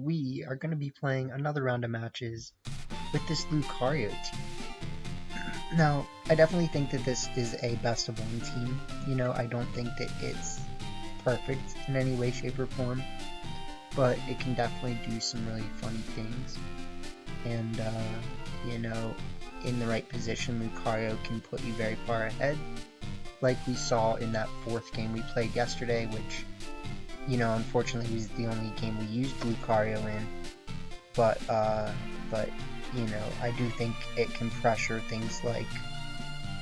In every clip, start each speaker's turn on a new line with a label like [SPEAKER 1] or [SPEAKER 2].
[SPEAKER 1] we are going to be playing another round of matches with this Lucario team. Now, I definitely think that this is a best of one team. You know, I don't think that it's perfect in any way, shape, or form, but it can definitely do some really funny things. And, you know, in the right position, Lucario can put you very far ahead, like we saw in that 4th game we played yesterday, which, you know, unfortunately was the only game we used Lucario in, but, you know, I do think it can pressure things like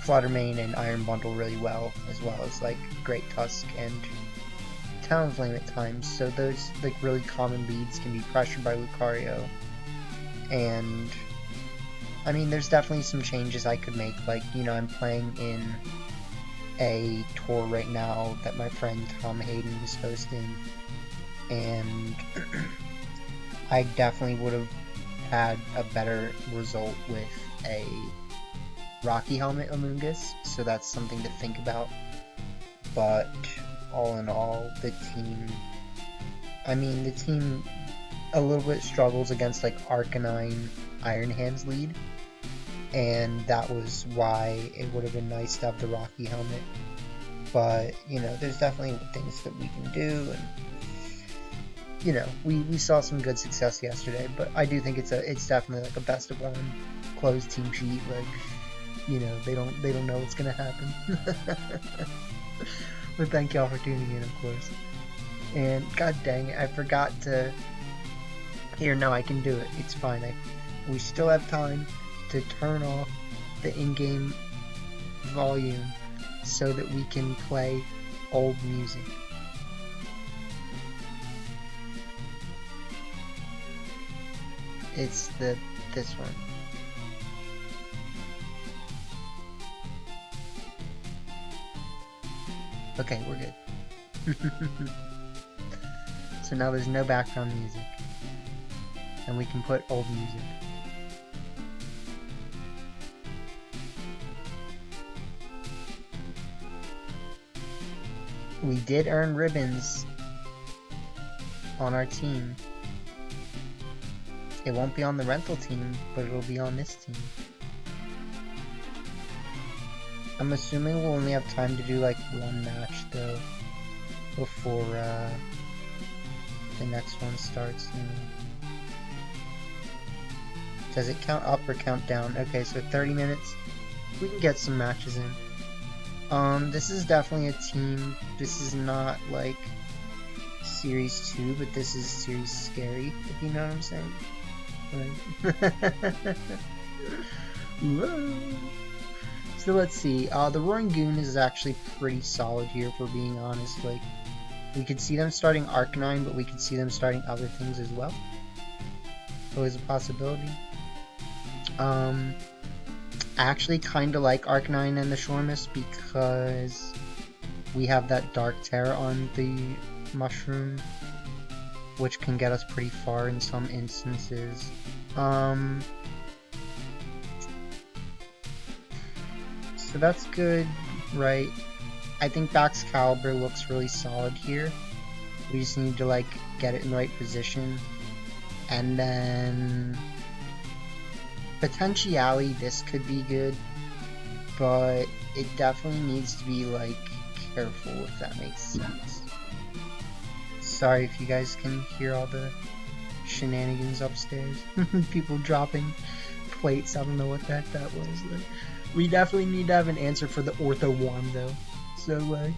[SPEAKER 1] Flutter Main and Iron Bundle really well as, like, Great Tusk and Talonflame at times, so those, like, really common leads can be pressured by Lucario. And I mean, there's definitely some changes I could make, like, you know, I'm playing in a tour right now that my friend Tom Hayden is hosting, and I definitely would have had a better result with a Rocky Helmet Amoonguss, so that's something to think about. But all in all, the team a little bit struggles against, like, Arcanine Iron Hands lead, and that was why it would have been nice to have the Rocky Helmet. But, you know, there's definitely things that we can do, and, you know, we saw some good success yesterday, but I do think it's definitely like a best of one closed team sheet. Like, you know, they don't know what's gonna happen. But thank y'all for tuning in, of course. And god dang it, I forgot to... Here, no, I can do it. It's fine. We still have time to turn off the in-game volume so that we can play old music. It's this one. Okay, we're good. So now there's no background music, and we can put old music. We did earn ribbons on our team. It won't be on the rental team, but it'll be on this team. I'm assuming we'll only have time to do like one match though before the next one starts. Does it count up or count down? Okay, so 30 minutes. We can get some matches in. This is definitely a team. This is not like Series 2, but this is Series Scary, if you know what I'm saying. Right. Whoa. So let's see. The Roaring Goon is actually pretty solid here, if we're being honest. Like, we could see them starting Arcanine, but we could see them starting other things as well. Always a possibility. I actually kind of like Arcanine and the Shormus because we have that Dark Terror on the Mushroom, which can get us pretty far in some instances. So that's good, right? I think Baxcalibur looks really solid here. We just need to, like, get it in the right position. And then potentially this could be good, but it definitely needs to be, like, careful, if that makes sense. Sorry if you guys can hear all the shenanigans upstairs. People dropping plates. I don't know what that was. Like, we definitely need to have an answer for the Ortho Wand though. So like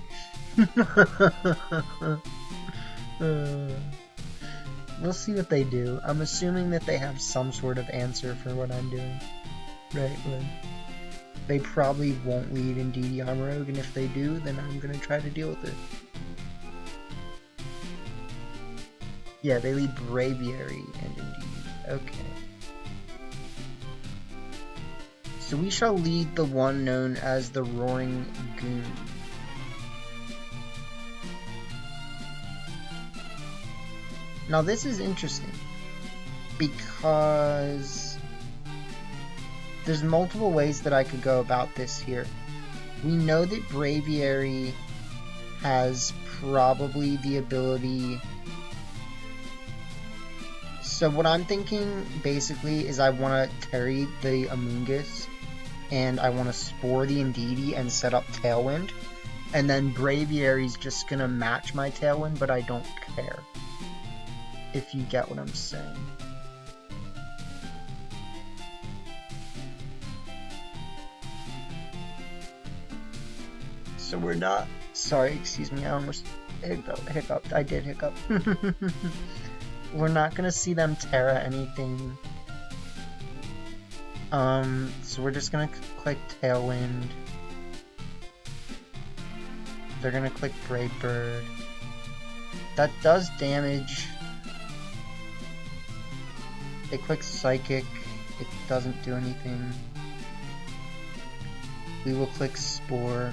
[SPEAKER 1] we'll see what they do. I'm assuming that they have some sort of answer for what I'm doing. Right, like, they probably won't lead in DD Armorogue, and if they do, then I'm gonna try to deal with it. Yeah, they lead Braviary and Indeed. Okay. So we shall lead the one known as the Roaring Goon. Now this is interesting because there's multiple ways that I could go about this here. We know that Braviary has probably the ability So what I'm thinking, basically, is I want to Terry the Amoonguss, and I want to Spore the Indeedee and set up Tailwind, and then Braviary's just gonna match my Tailwind, but I don't care. If you get what I'm saying. So we're not... Sorry, excuse me, I almost hiccuped. I did hiccup. We're not gonna see them Terra anything. So we're just gonna click Tailwind. They're gonna click Brave Bird. That does damage. They click Psychic. It doesn't do anything. We will click Spore.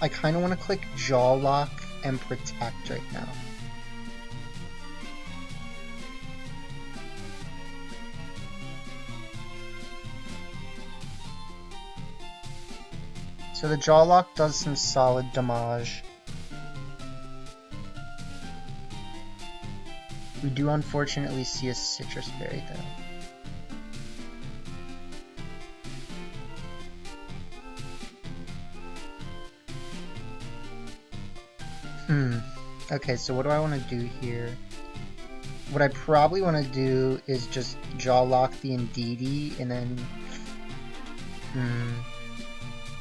[SPEAKER 1] I kind of want to click Jaw Lock and Protect right now. So the Jaw Lock does some solid damage. We do unfortunately see a Citrus Berry though. Okay, so what do I want to do here? What I probably want to do is just Jaw Lock the Indeedee and then...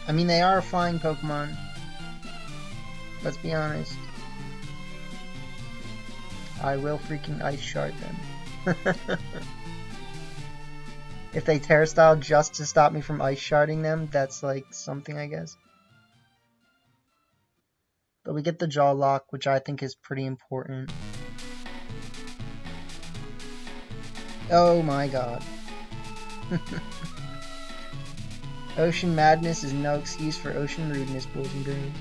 [SPEAKER 1] I mean, they are a flying Pokemon. Let's be honest. I will freaking Ice Shard them. If they Terra Style just to stop me from Ice Sharding them, that's like something, I guess. But we get the Jaw Lock, which I think is pretty important. Oh my god. Ocean Madness is no excuse for Ocean Rudeness, boys and girls.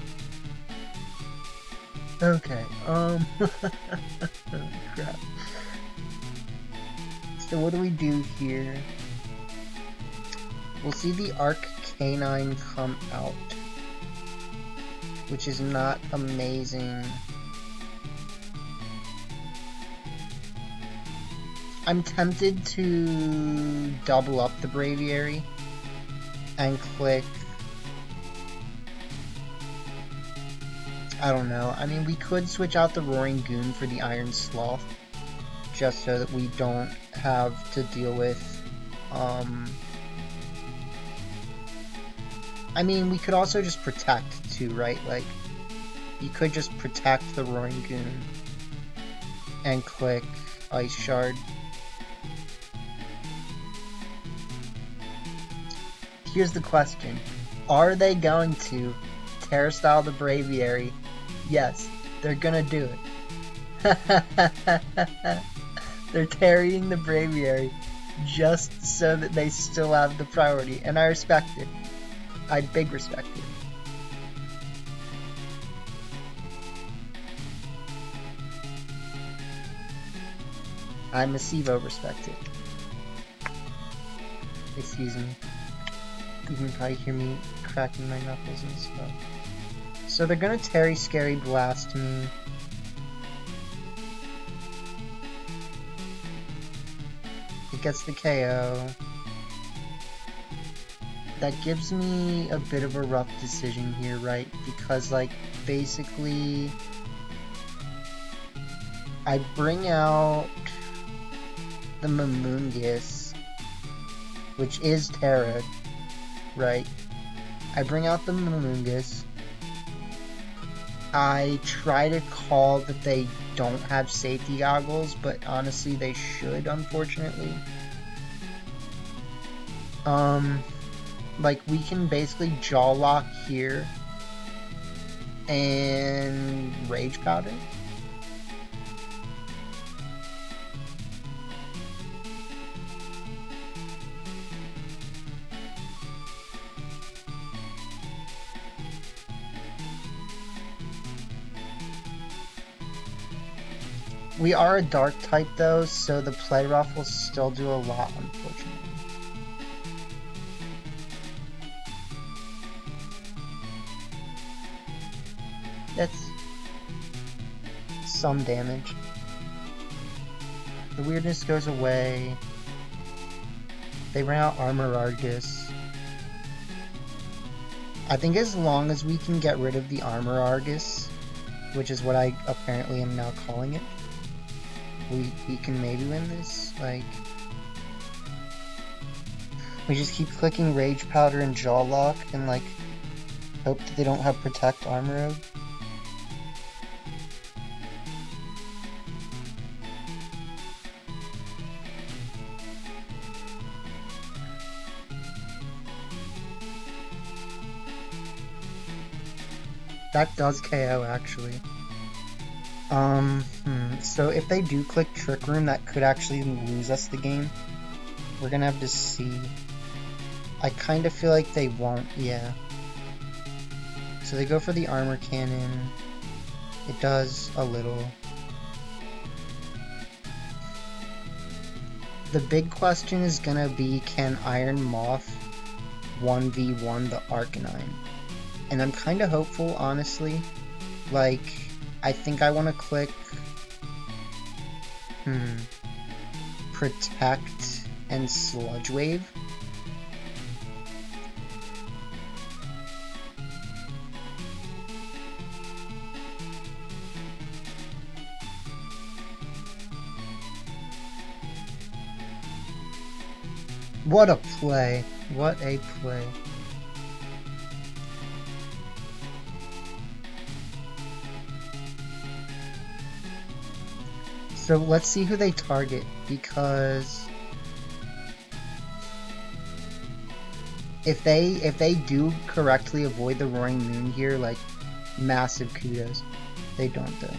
[SPEAKER 1] Okay, oh, crap. So what do we do here? We'll see the Arcanine come out, which is not amazing. I'm tempted to double up the Braviary and click... I don't know. I mean, we could switch out the Roaring Goon for the Iron Sloth, just so that we don't have to deal with, I mean, we could also just Protect, too, right? Like, you could just Protect the Roaring Goon and click Ice Shard. Here's the question. Are they going to Terra Style the Braviary? Yes, they're gonna do it. They're Terrying the Braviary just so that they still have the priority, and I respect it. I big respect it. I Massivo respect it. Excuse me. You can probably hear me cracking my knuckles and stuff. So they're gonna Terry Scary Blast me. It gets the KO. That gives me a bit of a rough decision here, right? Because, like, basically, I bring out the Mamoonguss, which is Terra, right? I bring out the Mamoonguss. I try to call that they don't have safety goggles, but honestly they should, unfortunately. Like, we can basically Jaw Lock here and Rage Powder. We are a dark type though, so the Play Rough will still do a lot, unfortunately. That's some damage. The weirdness goes away. They ran out Armor Argus. I think as long as we can get rid of the Armor Argus, which is what I apparently am now calling it, we can maybe win this. Like, we just keep clicking Rage Powder and Jaw Lock and like hope that they don't have Protect Armor Rogue. That does KO, actually. So if they do click Trick Room, that could actually lose us the game. We're gonna have to see. I kind of feel like they won't, yeah. So they go for the Armor Cannon. It does a little. The big question is gonna be, can Iron Moth 1v1 the Arcanine? And I'm kind of hopeful, honestly. Like, I think I want to click Protect and Sludge Wave. What a play. What a play. So let's see who they target, because if they do correctly avoid the Roaring Moon here, like, massive kudos. They don't though.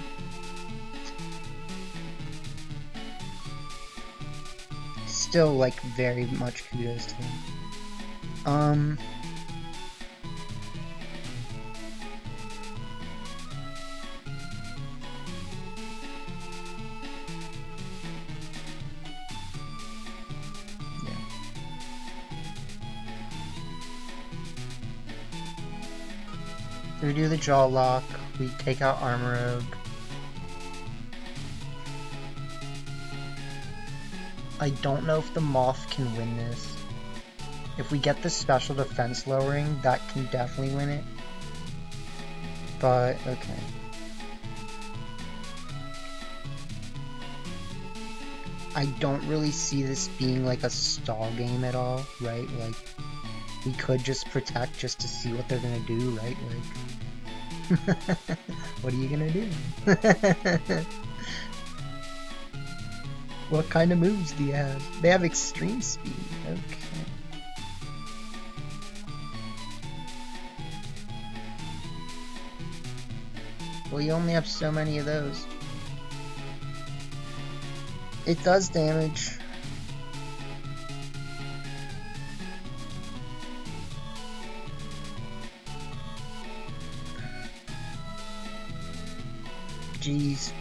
[SPEAKER 1] Still, like, very much kudos to them. We do the Jaw Lock, we take out Armor Rogue. I don't know if the Moth can win this. If we get the special defense lowering, that can definitely win it. But, okay. I don't really see this being like a stall game at all, right? Like, we could just protect just to see what they're gonna do, right? Like, what are you gonna do? What kind of moves do you have? They have extreme speed. Okay. Well, you only have so many of those. It does damage. Jeez.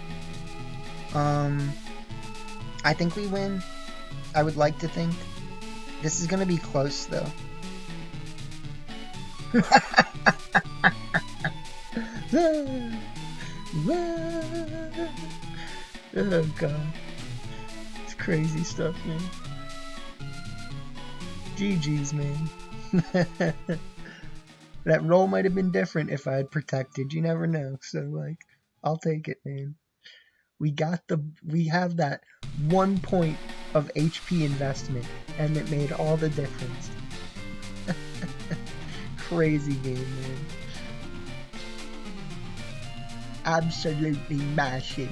[SPEAKER 1] I think we win. I would like to think. This is gonna be close, though. Oh god. It's crazy stuff, man. GG's, man. That roll might have been different if I had protected. You never know. So, like, I'll take it, man. We have that 1 point of HP investment, and it made all the difference. Crazy game, man. Absolutely mashing.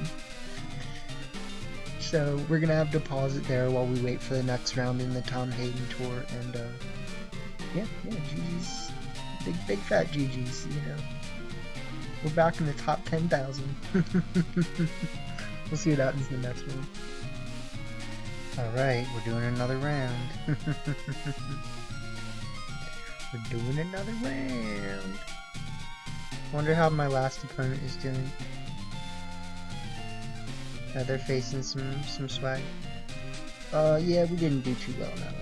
[SPEAKER 1] So we're gonna have to pause it there while we wait for the next round in the Tom Hayden tour, and yeah, GG's, big fat GG's, you know. We're back in the top 10,000. We'll see what happens in the next one. Alright, we're doing another round. We're doing another round. Wonder how my last opponent is doing. They're facing some swag. Yeah, we didn't do too well now.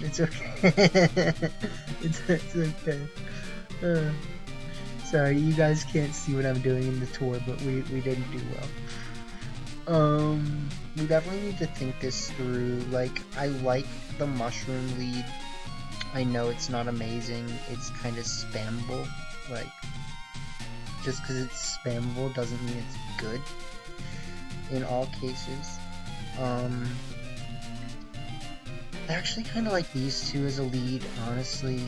[SPEAKER 1] It's okay. It's okay. Sorry, you guys can't see what I'm doing in the tour, but we didn't do well. We definitely need to think this through. Like, I like the mushroom lead. I know it's not amazing. It's kind of spammable. Like, just because it's spammable doesn't mean it's good in all cases. I actually kind of like these two as a lead, honestly.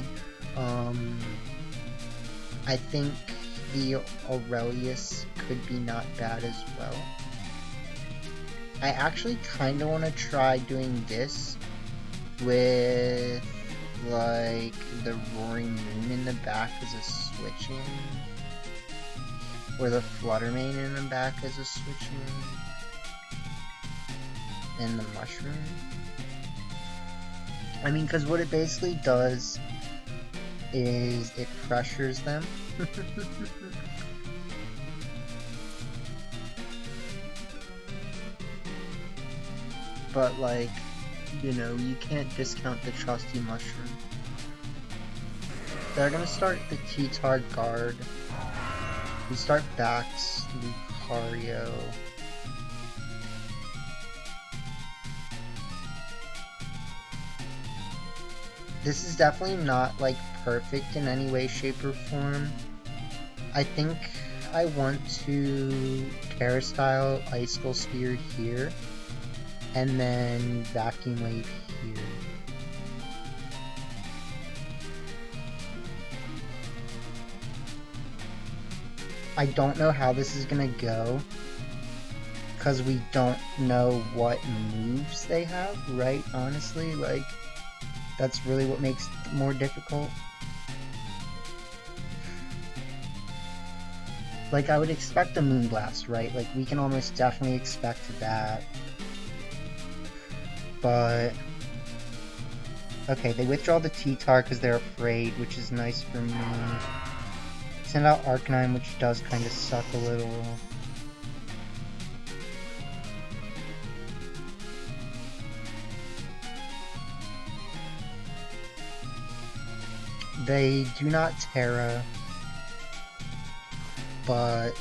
[SPEAKER 1] I think the Aurelius could be not bad as well. I actually kind of want to try doing this with, like, the Roaring Moon in the back as a switch-in. Or the Flutter Mane in the back as a switch-in. And the Mushroom. I mean, because what it basically does is it pressures them. But, like, you know, you can't discount the trusty mushroom. They're gonna start the T-Tar guard. We start Bax, Lucario. This is definitely not, like, perfect in any way, shape, or form. I think I want to Terrastyle Icicle Spear here, and then Vacuum Wave here. I don't know how this is gonna go, because we don't know what moves they have, right? Honestly, like, that's really what makes it more difficult. Like, I would expect a Moonblast, right? Like, we can almost definitely expect that. But... okay, they withdraw the T-Tar because they're afraid, which is nice for me. Send out Arcanine, which does kind of suck a little. They do not Terra, but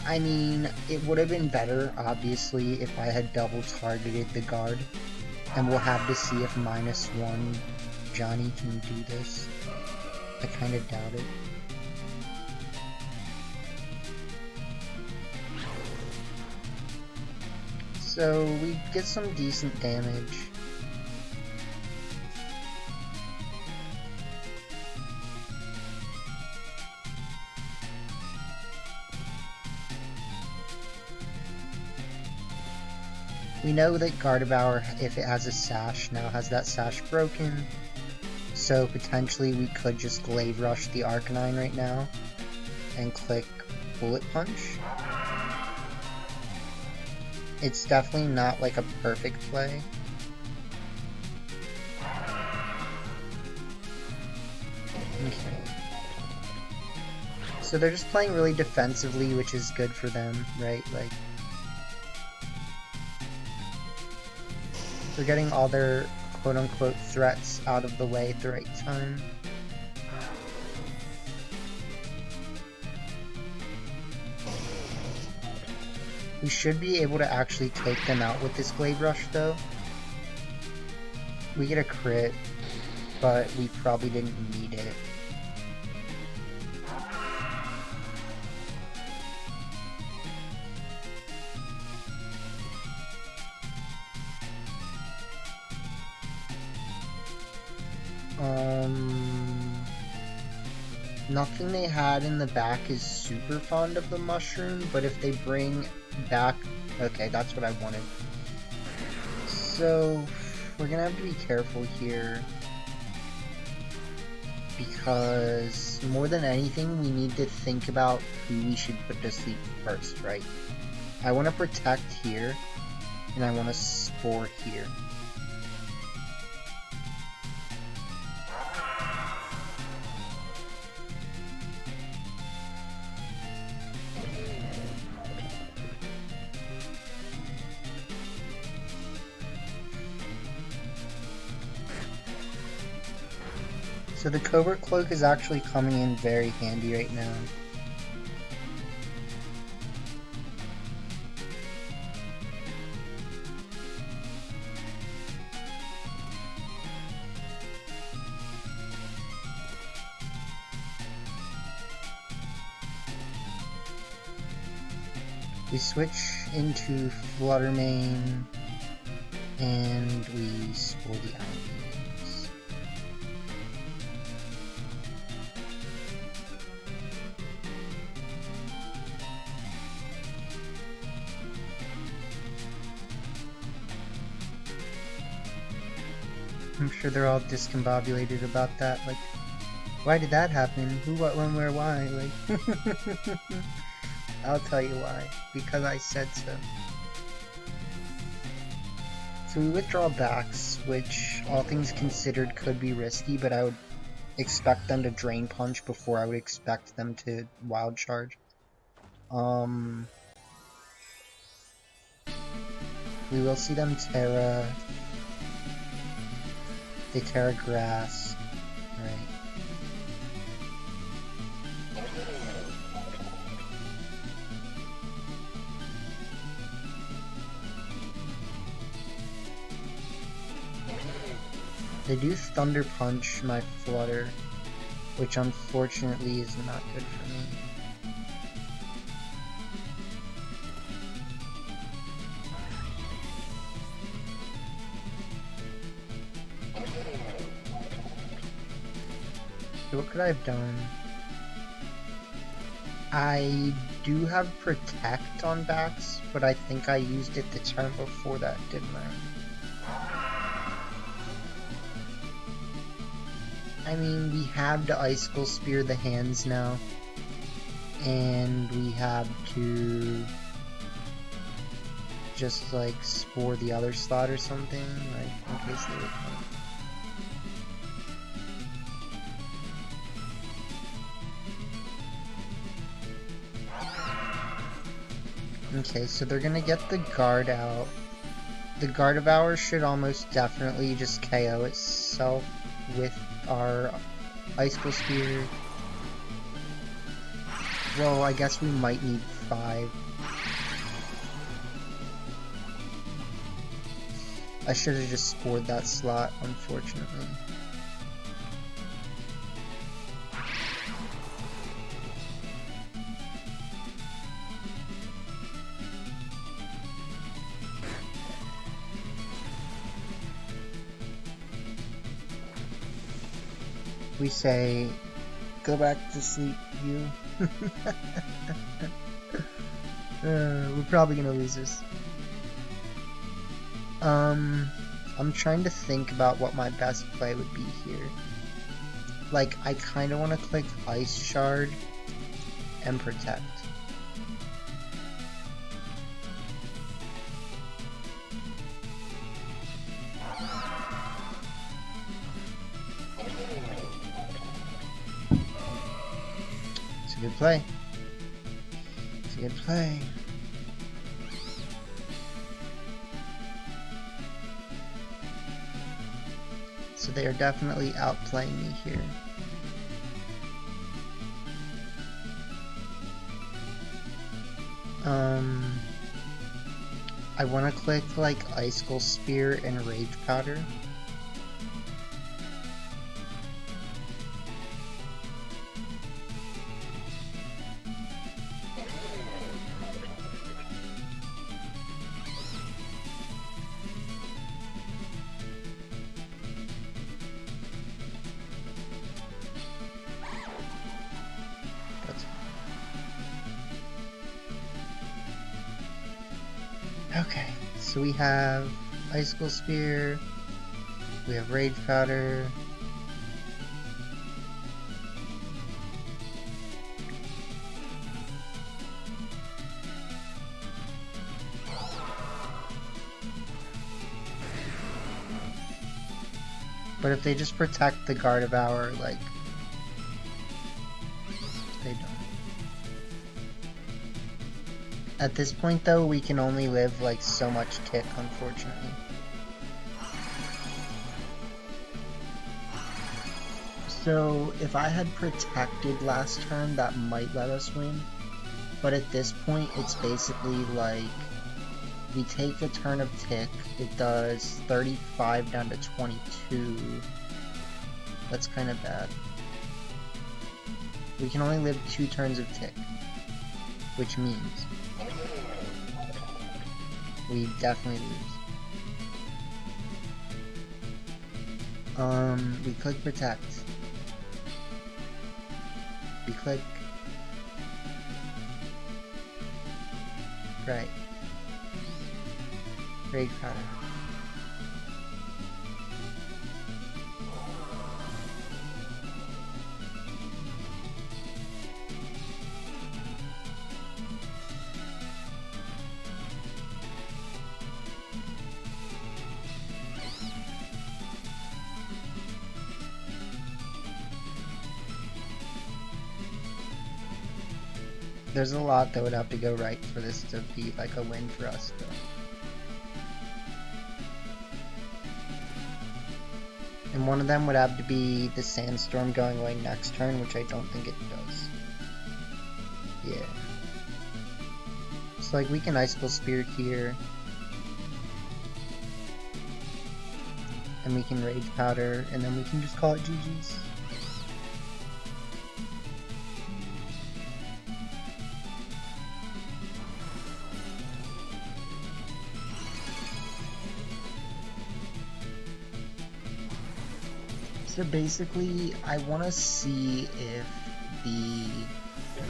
[SPEAKER 1] I mean, it would have been better, obviously, if I had double targeted the guard, and we'll have to see if -1 Johnny can do this. I kind of doubt it. So we get some decent damage. We know that Gardevoir, if it has a sash, now has that sash broken. So potentially we could just Glaive Rush the Arcanine right now and click Bullet Punch. It's definitely not like a perfect play. Okay. So they're just playing really defensively, which is good for them, right? Like, they're getting all their quote-unquote threats out of the way at the right time. We should be able to actually take them out with this Glaive Rush, though. We get a crit, but we probably didn't need it. Nothing they had in the back is super fond of the mushroom, but if they bring back... okay, that's what I wanted. So, we're gonna have to be careful here, because more than anything, we need to think about who we should put to sleep first, right? I want to protect here, and I want to spore here. So the Covert Cloak is actually coming in very handy right now. We switch into flutter main, and we spoil the enemies. I'm sure they're all discombobulated about that, like, why did that happen? Who, what, when, where, why? Like, I'll tell you why. Because I said so. So we withdraw backs, which, all things considered, could be risky, but I would expect them to Drain Punch before I would expect them to Wild Charge. We will see them Terra. They Terra Grass. Right. They do Thunder Punch my Flutter, which unfortunately is not good for me. So what could I have done? I do have Protect on backs, but I think I used it the turn before that, didn't I? I mean, we have to Icicle Spear the hands now, and we have to just like Spore the other slot or something, like in case they would come. Okay, so they're gonna get the guard out. The Guard of Hours should almost definitely just KO itself with our Icicle Spear. Well, I guess we might need 5. I should have just scored that slot, unfortunately. We say, go back to sleep, you. We're probably gonna lose this. I'm trying to think about what my best play would be here. Like, I kinda wanna click Ice Shard and Protect. Good play. It's a good play. So they are definitely outplaying me here. I want to click like Icicle Spear and Rage Powder. Okay, so we have Icicle Spear, we have Rage Powder, but if they just protect the Guard of Hour, like, they don't. At this point though, we can only live like so much tick, unfortunately. So if I had protected last turn, that might let us win. But at this point, it's basically like we take a turn of tick. It does 35 down to 22. That's kind of bad. We can only live 2 turns of tick, which means we definitely lose. We click protect. We click right. Raid powder. There's a lot that would have to go right for this to be like a win for us, though. And one of them would have to be the sandstorm going away next turn, which I don't think it does. Yeah. So like we can Icicle Spear here. And we can Rage Powder, and then we can just call it GG's. So basically, I want to see if the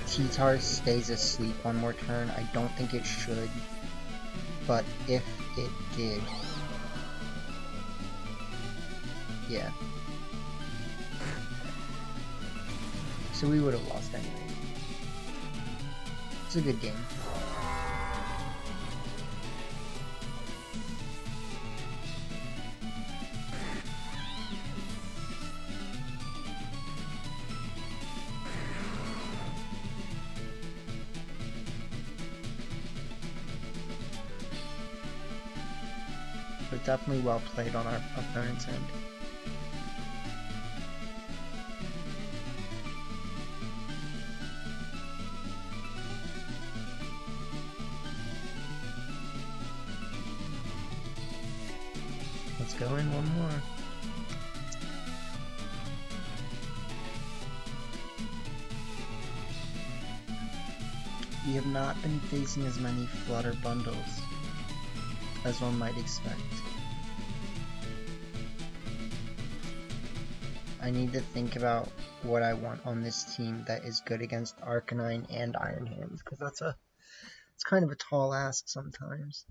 [SPEAKER 1] T-Tar stays asleep one more turn. I don't think it should, but if it did, yeah. So we would have lost anyway. It's a good game. But definitely well played on our opponent's end. Let's go in one more. We have not been facing as many flutter bundles as one might expect. I need to think about what I want on this team that is good against Arcanine and Iron Hands, because it's kind of a tall ask sometimes.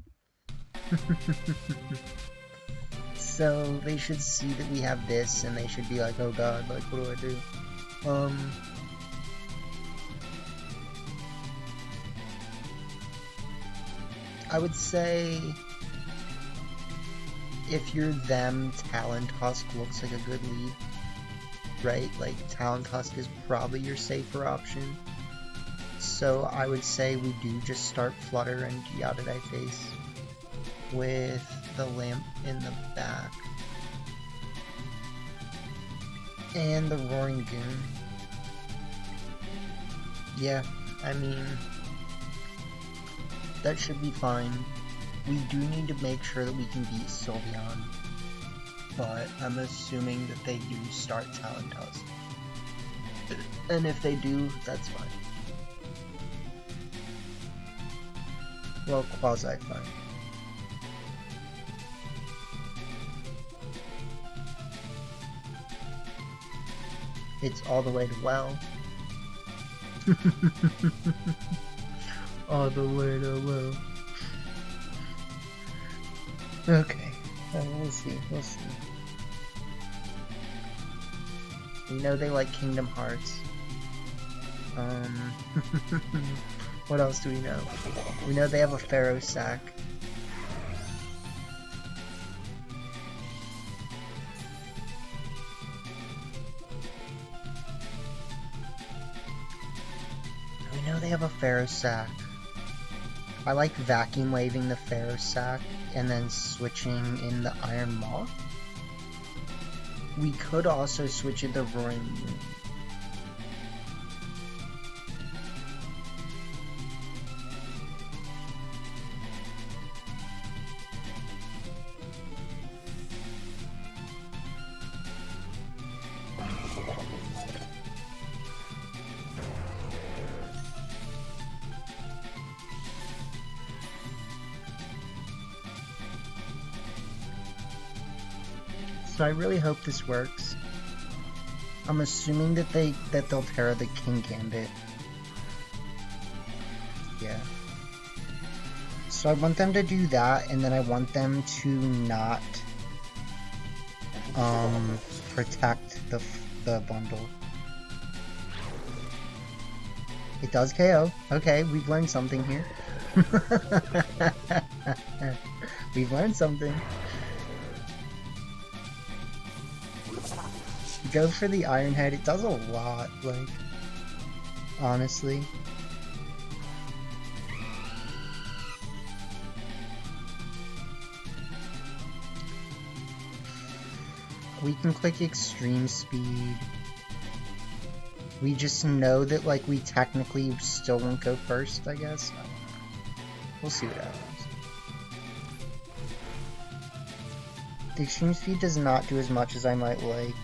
[SPEAKER 1] So they should see that we have this and they should be like, oh god, like what do I do? I would say if you're them, Talontusk looks like a good lead, right? Like Talontusk is probably your safer option. So I would say we do just start Flutter and How Did I Face with the lamp in the back. And the Roaring Goon. Yeah, I mean, that should be fine. We do need to make sure that we can beat Sylveon, but I'm assuming that they do start Talontusk. And if they do, that's fine. Well, quasi-fine. It's all the way to well. All the way to well. Okay, we'll see, we'll see. We know they like Kingdom Hearts. What else do we know? We know they have a Pharaoh Sack. We know they have a Pharaoh Sack. I like vacuum waving the Pharaoh Sack and then switching in the Iron Maw. We could also switch it to Roaring Moon. So I really hope this works. I'm assuming that they'll Terra the King Gambit. Yeah. So I want them to do that, and then I want them to not protect the bundle. It does KO. Okay, we've learned something here. We've learned something. Go for the Iron Head. It does a lot, like, honestly. We can click Extreme Speed. We just know that, like, we technically still won't go first, I guess. We'll see what happens. The Extreme Speed does not do as much as I might like.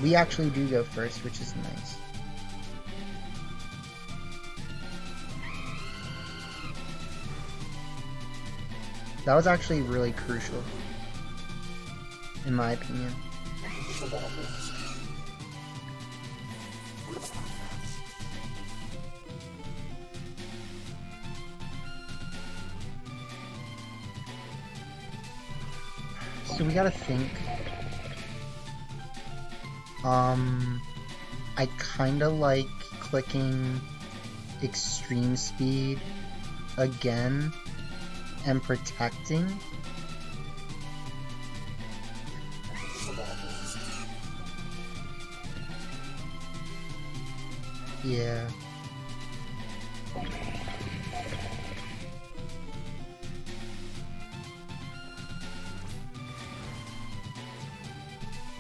[SPEAKER 1] We actually do go first, which is nice. That was actually really crucial, in my opinion. So we gotta think. I kinda like clicking Extreme Speed again and protecting. Yeah.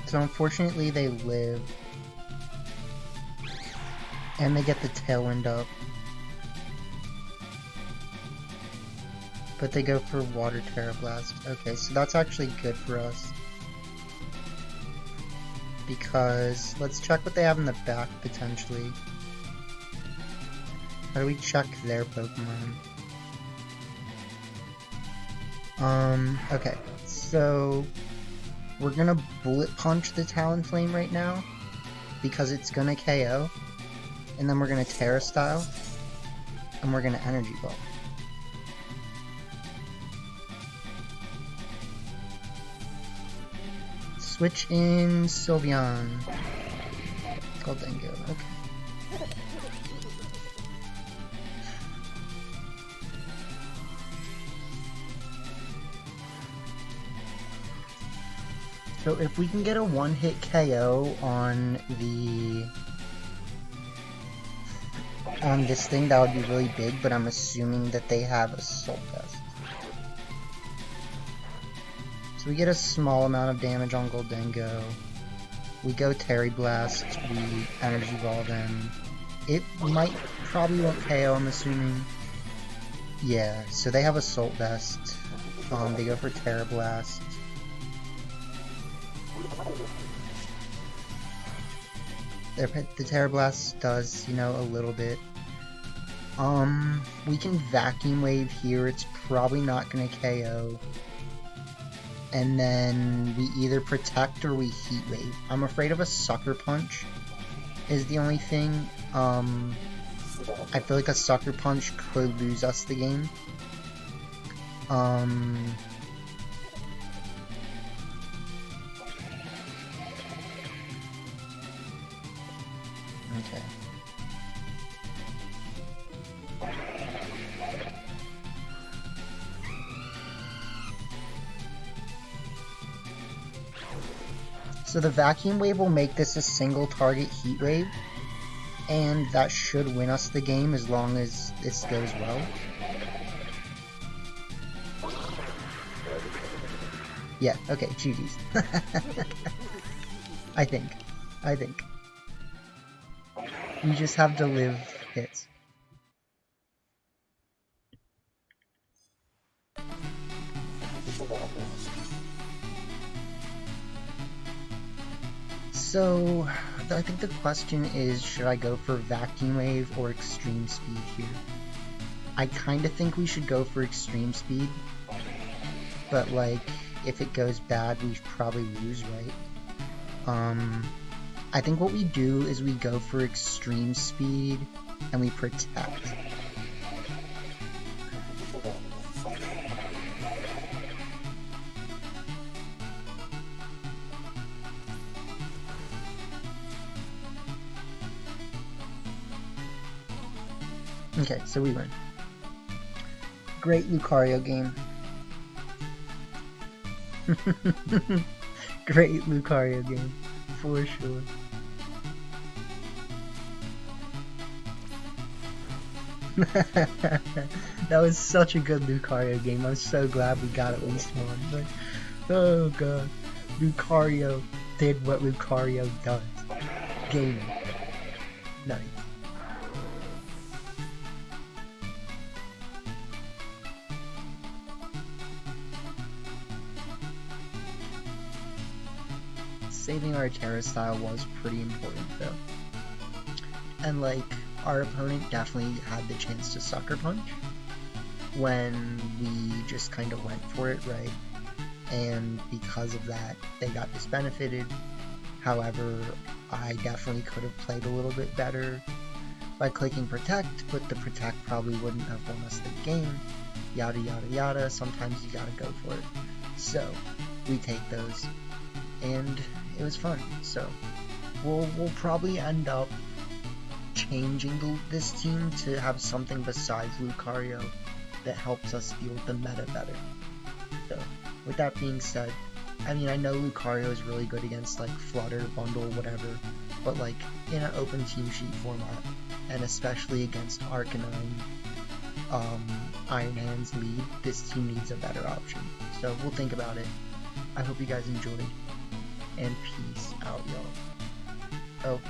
[SPEAKER 1] So unfortunately they live. And they get the Tailwind up. But they go for Water Terra Blast. Okay, so that's actually good for us. Because, let's check what they have in the back, potentially. How do we check their Pokemon? Okay, so we're gonna Bullet Punch the Talonflame right now, because it's gonna KO, and then we're gonna Terra Style, and we're gonna Energy Ball. Switch in Sylveon. Goldengo, okay. So if we can get a one-hit KO on this thing, that would be really big, but I'm assuming that they have Assault Vest. So we get a small amount of damage on Goldengo. We go Terry Blast, we Energy Ball them. It probably won't KO, I'm assuming. Yeah, so they have Assault Vest. They go for Terra Blast. The Terra Blast does, you know, a little bit. We can Vacuum Wave here, it's probably not gonna KO. And then we either protect or we Heat Wave. I'm afraid of a Sucker Punch is the only thing. I feel like a Sucker Punch could lose us the game. Okay. So the Vacuum Wave will make this a single target Heat Wave, and that should win us the game as long as this goes well. Yeah, okay, GG's. I think. You just have to live hits. So, I think the question is, should I go for Vacuum Wave or Extreme Speed here? I kind of think we should go for Extreme Speed, but like, if it goes bad, we probably lose, right? I think what we do is we go for Extreme Speed and we protect. Okay, so we win. Great Lucario game. Great Lucario game, for sure. That was such a good Lucario game. I'm so glad we got at least one. But, oh god, Lucario did what Lucario does. Gaming. Nice. Saving our Terra style was pretty important though. And like, our opponent definitely had the chance to Sucker Punch when we just kind of went for it, right? And because of that, they got disbenefited. However, I definitely could have played a little bit better by clicking Protect, but the Protect probably wouldn't have won us the game. Yada yada yada, sometimes you gotta go for it. So, we take those. And it was fun, so we'll probably end up changing this team to have something besides Lucario that helps us field the meta better. So, with that being said, I mean, I know Lucario is really good against like Flutter, Bundle, whatever, but like in an open team sheet format, and especially against Arcanine, Iron Hand's lead, this team needs a better option. So we'll think about it. I hope you guys enjoyed, and peace out, y'all. Oh.